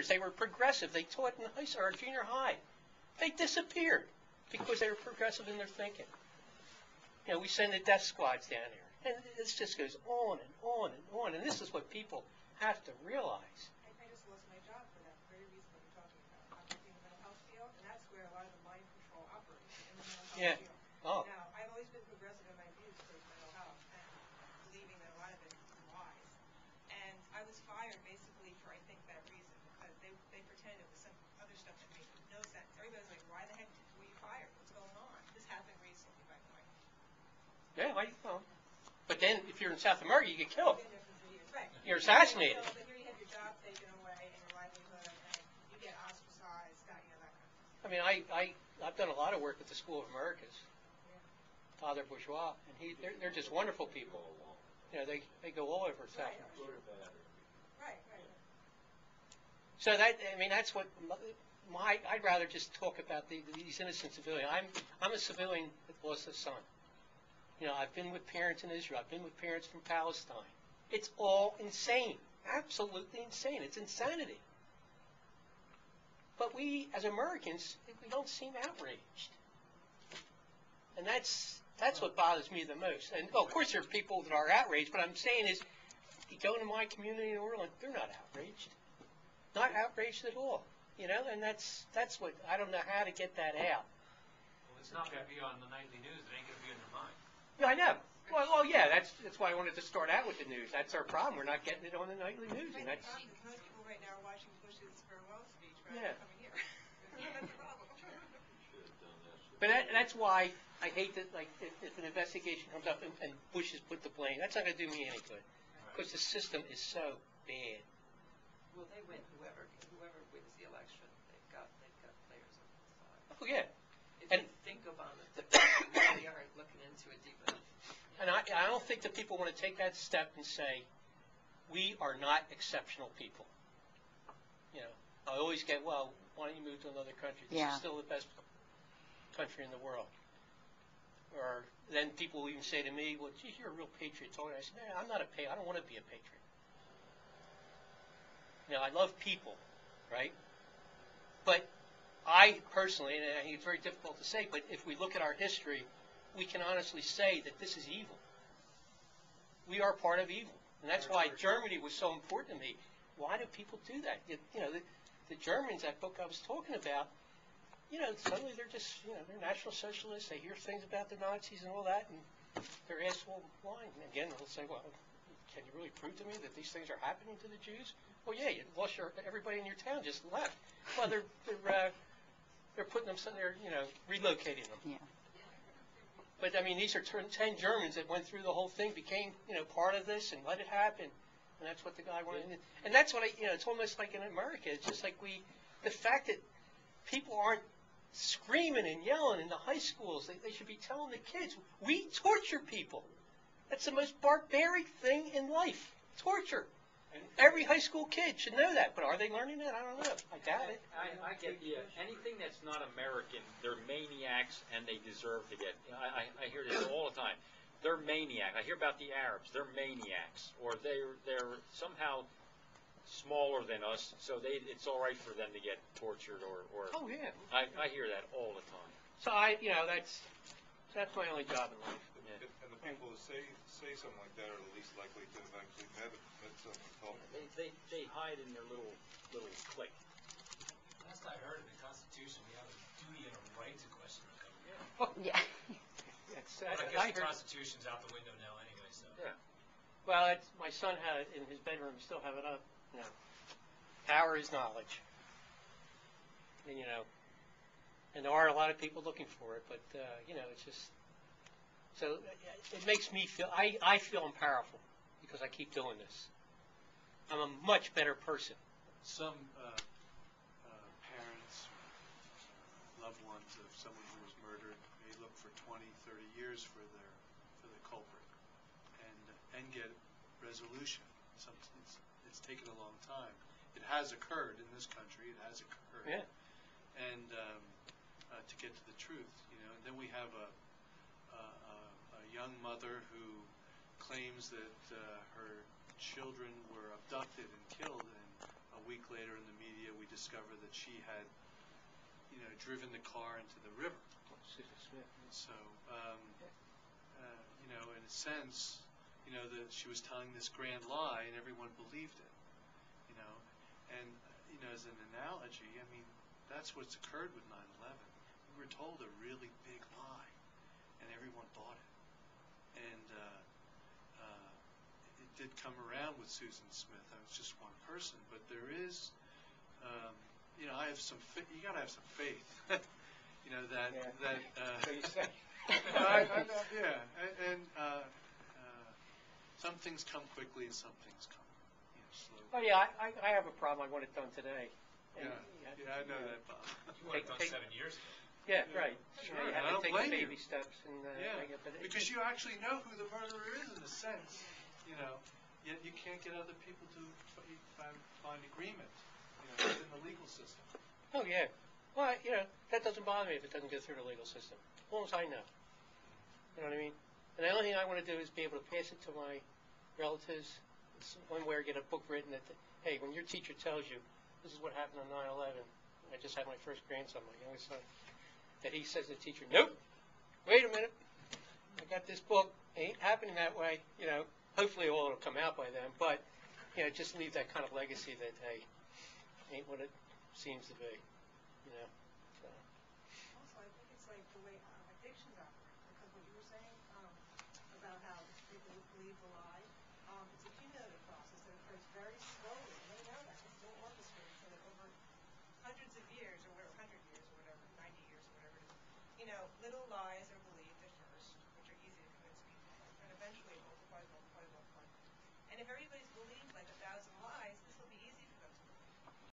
years. They were progressive. They taught in high school or junior high. They disappeared because they were progressive in their thinking. You know, we send the death squads down there. And this just goes on and on and on. And this is what people have to realize. I just lost my job for that very reason that you're talking about. I'm in the mental health field, and that's where a lot of the mind control operates, in the mental health field. Oh. Now, I've always been progressive in my views towards mental health, and believing that a lot of it is lies. And I was fired basically for, I think, that reason, because they pretended it was some other stuff that made no sense. Everybody's like, why the heck were you fired? What's going on? This happened recently, by the way. Yeah, well, but then if you're in South America, you get killed. Right. You're assassinated. But here you have your job taken away and your livelihood, and you get ostracized, that kind of stuff. I mean, I've done a lot of work at the School of Americas. Father Bourgeois, and they're just wonderful people. You know, they go all over South America. Right. So that's what I'd rather just talk about these innocent civilians. I'm a civilian that lost a son. You know, I've been with parents in Israel. I've been with parents from Palestine. It's all insane, absolutely insane. It's insanity. But we, as Americans, we don't seem outraged, and that's what bothers me the most. And of course, there are people that are outraged. But I'm saying is, you go into my community in Orland, they're not outraged at all. You know, and that's what I don't know how to get that out. Well, it's not going to be on the nightly news. It ain't going to be in their mind. Yeah, I know. Well, yeah, that's why I wanted to start out with the news. That's our problem. We're not getting it on the nightly news, and that's. Most people right now are watching Bush's farewell speech rather than coming here. That's the problem. But that's why I hate that. Like, if an investigation comes up and Bush has put the blame, that's not going to do me any good, because the system is so bad. Well, they win. Whoever wins the election, they've got players on the side. Oh yeah. If you think about it, they really aren't looking into it deep enough. And I don't think that people want to take that step and say, we are not exceptional people. You know, I always get, well, why don't you move to another country? This is still the best country in the world. Or then people will even say to me, well, gee, you're a real patriot. I said, no, I'm not a patriot. I don't want to be a patriot. You know, I love people, right? But I personally, and I think it's very difficult to say, but if we look at our history, we can honestly say that this is evil. We are part of evil. And that's why Germany was so important to me. Why do people do that? You know, the Germans, that book I was talking about, you know, suddenly they're just, you know, they're National Socialists. They hear things about the Nazis and all that, and they're asked, well, why? And again, they'll say, well, can you really prove to me that these things are happening to the Jews? Well, yeah, you lost everybody in your town just left. Well, they're putting them somewhere, you know, relocating them. Yeah. But, I mean, these are 10 Germans that went through the whole thing, became, you know, part of this and let it happen. And that's what the guy wanted. And that's what you know, it's almost like in America. It's just like the fact that people aren't screaming and yelling in the high schools. They should be telling the kids, we torture people. That's the most barbaric thing in life, torture. Every high school kid should know that, but are they learning that? I don't know. I doubt it. I get anything that's not American, they're maniacs and they deserve to get. I hear this all the time. They're maniacs. I hear about the Arabs. They're maniacs, or they're somehow smaller than us, so it's all right for them to get tortured or. Oh yeah. I hear that all the time. So you know, that's my only job in life. And the people who say something like that are the least likely to have actually met someone called. They hide in their little clique. Last I heard in the Constitution, we have a duty and a right to question the government. Yeah. But I guess the Constitution's out the window now anyway, so. Yeah. Well, my son had it in his bedroom. Still have it up. You know, power is knowledge. And you know, and there are a lot of people looking for it, but you know, it's just. So it makes me feel, I feel I'm powerful because I keep doing this. I'm a much better person. Some parents, loved ones of someone who was murdered may look for 20, 30 years for the culprit and get resolution. It's taken a long time. It has occurred in this country. It has occurred. Yeah. And to get to the truth, you know, and then we have a young mother who claims that her children were abducted and killed, and a week later in the media, we discover that she had, driven the car into the river. Susan Smith. And so, in a sense, that she was telling this grand lie and everyone believed it, and, as an analogy, I mean, that's what's occurred with 9/11. We were told a really big lie and everyone bought it. And it did come around with Susan Smith. I was just one person, but there is, I have some, you gotta have some faith, that. So you say. Some things come quickly and some things come, slowly. Oh, yeah, I have a problem. I want it done today. And, I know that, Bob. You want it done Take- 7 years ago. Yeah, right. Sure, You I have don't to take blame baby you. steps and, but Because you actually know who the murderer is in a sense, yet you can't get other people to find agreement, within the legal system. Oh, yeah. Well, that doesn't bother me if it doesn't go through the legal system, as long as I know. You know what I mean? And the only thing I want to do is be able to pass it to my relatives. It's one way or get a book written that, hey, when your teacher tells you, this is what happened on 9/11, I just had my first grandson, my youngest son, that he says to the teacher, nope, wait a minute, I got this book, it ain't happening that way, hopefully all will come out by then, but, just leave that kind of legacy that, hey, ain't what it seems to be, so. Also, I think it's like the way addictions operate, because what you were saying about how people believe the lie, it's a cumulative process that occurs very slowly, and they know that. It's still orchestrated so that over hundreds of years, or 100 years, or whatever, 90 years, or whatever it is, little lies are believed at first, which are easy to convince people of, and eventually it multiplies. And if everybody's